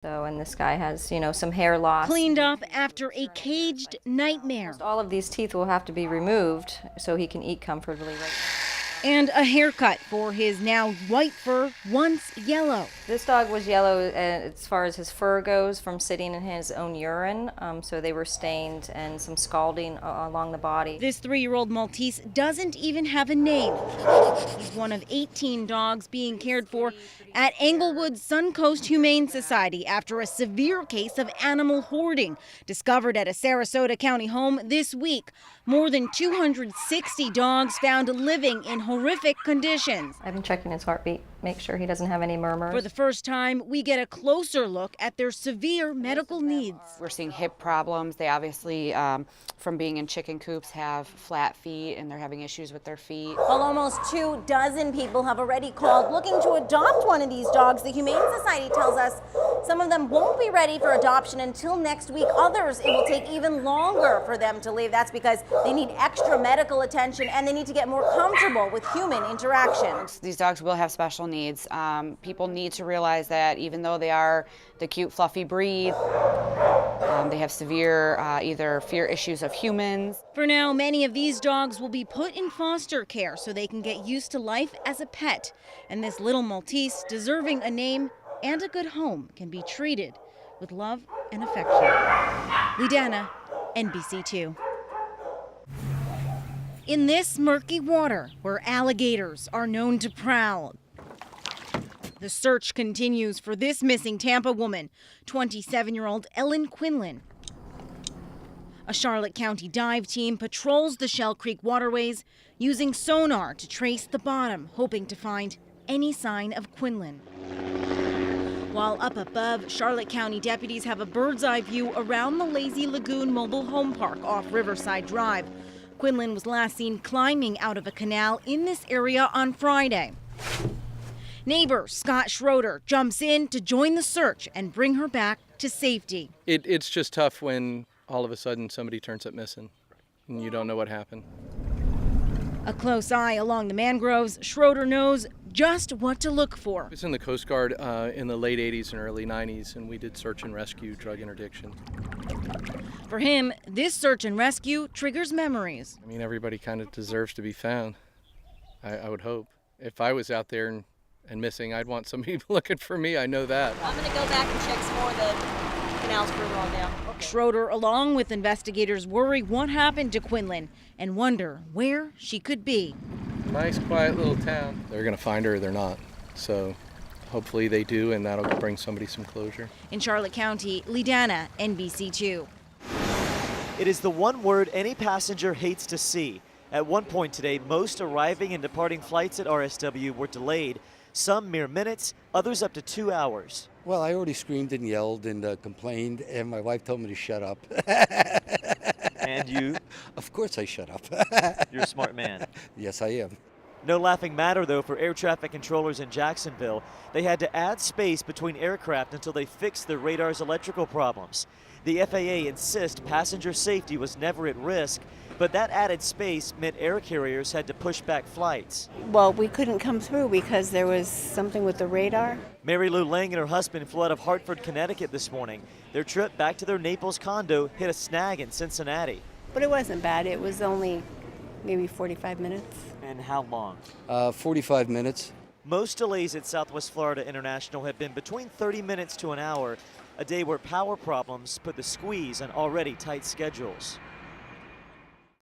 So, and this guy has, some hair loss. Cleaned up after a caged nightmare. All of these teeth will have to be removed so he can eat comfortably right now. And a haircut for his now white fur, once yellow. This dog was yellow as far as his fur goes from sitting in his own urine, so they were stained and some scalding along the body. This 3-year-old Maltese doesn't even have a name. He's one of 18 dogs being cared for at Englewood's Suncoast Humane Society after a severe case of animal hoarding discovered at a Sarasota County home this week. More than 260 dogs found living in horrific conditions. I've been checking his heartbeat, make sure he doesn't have any murmurs. For the first time, we get a closer look at their severe medical needs. We're seeing hip problems. They obviously, from being in chicken coops, have flat feet and they're having issues with their feet. Well, almost 24 people have already called looking to adopt one of these dogs. The Humane Society tells us some of them won't be ready for adoption until next week. Others, it will take even longer for them to leave. That's because they need extra medical attention and they need to get more comfortable with human interaction. These dogs will have special needs. People need to realize that even though they are the cute, fluffy breed, they have severe either fear issues of humans. For now, many of these dogs will be put in foster care so they can get used to life as a pet. And this little Maltese, deserving a name and a good home, can be treated with love and affection. Lidana, NBC2. In this murky water where alligators are known to prowl, the search continues for this missing Tampa woman, 27-year-old Ellen Quinlan. A Charlotte County dive team patrols the Shell Creek waterways using sonar to trace the bottom, hoping to find any sign of Quinlan. While up above, Charlotte County deputies have a bird's eye view around the Lazy Lagoon Mobile Home Park off Riverside Drive. Quinlan was last seen climbing out of a canal in this area on Friday. Neighbor Scott Schroeder jumps in to join the search and bring her back to safety. It's just tough when all of a sudden somebody turns up missing and you don't know what happened. A close eye along the mangroves, Schroeder knows just what to look for. I was in the Coast Guard in the late 80s and early 90s, and we did search and rescue drug interdiction. For him, this search and rescue triggers memories. I mean, everybody kind of deserves to be found, I would hope. If I was out there and missing, I'd want somebody looking for me, I know that. I'm going to go back and check some more of the canals further on down. Okay. Schroeder, along with investigators, worry what happened to Quinlan and wonder where she could be. Nice, quiet little town. They're going to find her or they're not. So hopefully they do, and that'll bring somebody some closure. In Charlotte County, Lidana, NBC2. It is the one word any passenger hates to see. At one point today, most arriving and departing flights at RSW were delayed, some mere minutes, others up to 2 hours. Well, I already screamed and yelled and complained, and my wife told me to shut up. And you? Of course I shut up. You're a smart man. Yes, I am. No laughing matter, though, for air traffic controllers in Jacksonville. They had to add space between aircraft until they fixed their radar's electrical problems. The FAA insists passenger safety was never at risk, but that added space meant air carriers had to push back flights. Well, we couldn't come through because there was something with the radar. Mary Lou Lang and her husband flew out of Hartford, Connecticut this morning. Their trip back to their Naples condo hit a snag in Cincinnati. But it wasn't bad. It was only maybe 45 minutes. And how long? 45 minutes. Most delays at Southwest Florida International have been between 30 minutes to an hour, a day where power problems put the squeeze on already tight schedules.